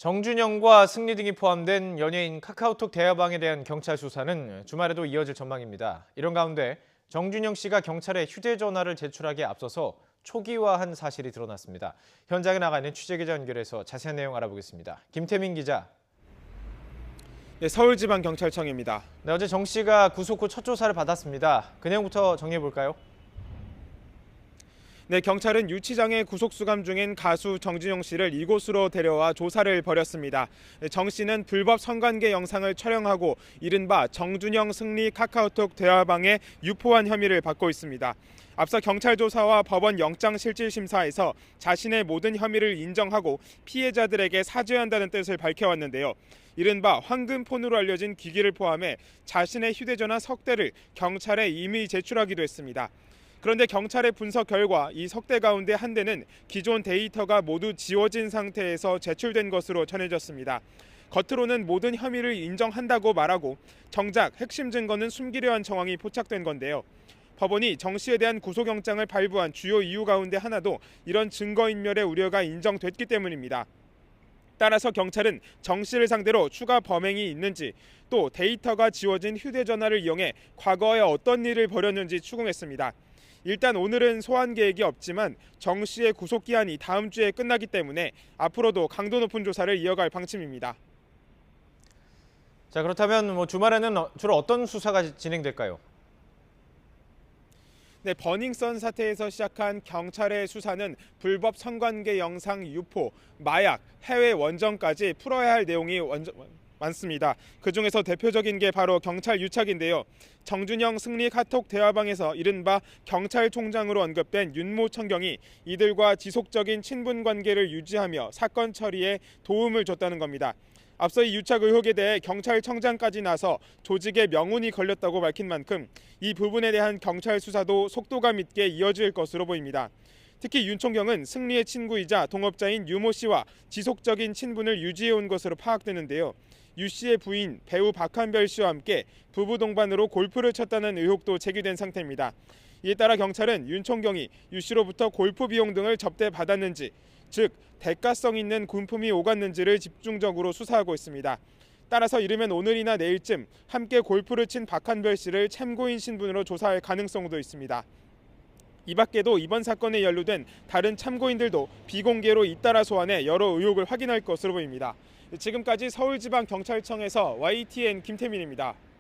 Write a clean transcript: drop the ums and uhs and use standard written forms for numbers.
정준영과 승리 등이 포함된 연예인 카카오톡 대화방에 대한 경찰 수사는 주말에도 이어질 전망입니다. 이런 가운데 정준영 씨가 경찰에 휴대전화를 제출하기에 앞서서 초기화한 사실이 드러났습니다. 현장에 나가 있는 취재기자 연결해서 자세한 내용 알아보겠습니다. 김태민 기자. 네, 서울지방경찰청입니다. 네, 어제 정 씨가 구속 후 첫 조사를 받았습니다. 그 내용부터 정리해 볼까요? 네, 경찰은 유치장에 구속 수감 중인 가수 정준영 씨를 이곳으로 데려와 조사를 벌였습니다. 정 씨는 불법 성관계 영상을 촬영하고 이른바 정준영 승리 카카오톡 대화방에 유포한 혐의를 받고 있습니다. 앞서 경찰 조사와 법원 영장실질심사에서 자신의 모든 혐의를 인정하고 피해자들에게 사죄한다는 뜻을 밝혀왔는데요. 이른바 황금폰으로 알려진 기기를 포함해 자신의 휴대전화 석 대를 경찰에 이미 제출하기도 했습니다. 그런데 경찰의 분석 결과 이 석 대 가운데 한 대는 기존 데이터가 모두 지워진 상태에서 제출된 것으로 전해졌습니다. 겉으로는 모든 혐의를 인정한다고 말하고 정작 핵심 증거는 숨기려 한 정황이 포착된 건데요. 법원이 정 씨에 대한 구속영장을 발부한 주요 이유 가운데 하나도 이런 증거인멸의 우려가 인정됐기 때문입니다. 따라서 경찰은 정 씨를 상대로 추가 범행이 있는지 또 데이터가 지워진 휴대전화를 이용해 과거에 어떤 일을 벌였는지 추궁했습니다. 일단 오늘은 소환 계획이 없지만 정 씨의 구속 기한이 다음 주에 끝나기 때문에 앞으로도 강도 높은 조사를 이어갈 방침입니다. 자, 그렇다면 주말에는 주로 어떤 수사가 진행될까요? 네, 버닝썬 사태에서 시작한 경찰의 수사는 불법 성관계 영상 유포, 마약, 해외 원정까지 풀어야 할 내용이 많습니다. 그중에서 대표적인 게 바로 경찰 유착인데요. 정준영 승리 카톡 대화방에서 이른바 경찰총장으로 언급된 윤모 청경이 이들과 지속적인 친분 관계를 유지하며 사건 처리에 도움을 줬다는 겁니다. 앞서 이 유착 의혹에 대해 경찰청장까지 나서 조직에 명운이 걸렸다고 밝힌 만큼 이 부분에 대한 경찰 수사도 속도감 있게 이어질 것으로 보입니다. 특히 윤 총경은 승리의 친구이자 동업자인 유모 씨와 지속적인 친분을 유지해온 것으로 파악되는데요. 유 씨의 부인 배우 박한별 씨와 함께 부부 동반으로 골프를 쳤다는 의혹도 제기된 상태입니다. 이에 따라 경찰은 윤 총경이 유 씨로부터 골프 비용 등을 접대받았는지, 즉 대가성 있는 군품이 오갔는지를 집중적으로 수사하고 있습니다. 따라서 이르면 오늘이나 내일쯤 함께 골프를 친 박한별 씨를 참고인 신분으로 조사할 가능성도 있습니다. 이 밖에도 이번 사건에 연루된 다른 참고인들도 비공개로 잇따라 소환해 여러 의혹을 확인할 것으로 보입니다. 지금까지 서울지방경찰청에서 YTN 김태민입니다.